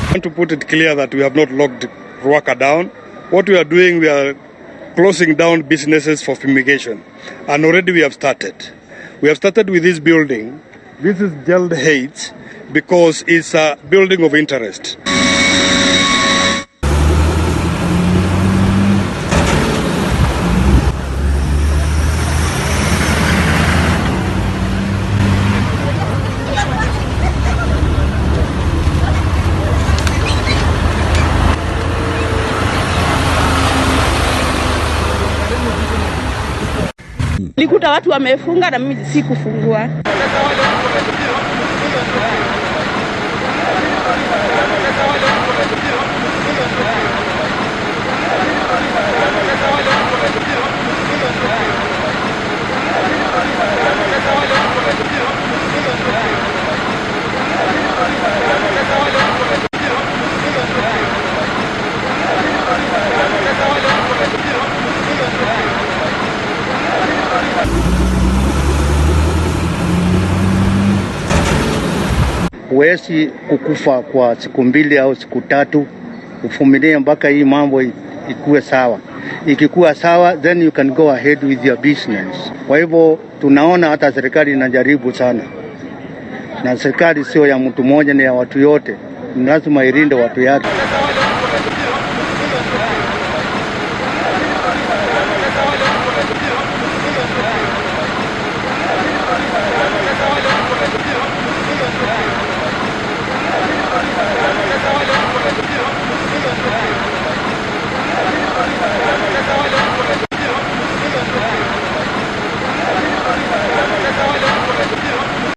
I want to put it clear that we have not locked Ruaka down. What we are doing, we are closing down businesses for fumigation. And already we have started. We have started with this building. This is Geld Heights because it's a building of interest. Nikuta watu wamefunga na mimi sikufungua. Huwezi kukufa kwa siku 2 au siku 3, uvumilie mpaka hii mambo ikuwe sawa. Ikikuwa sawa, then you can go ahead with your business. Kwa hivyo tunaona hata serikali inajaribu sana, na serikali sio ya mtu mmoja, ni ya watu yote. Lazima ilinde watu yake.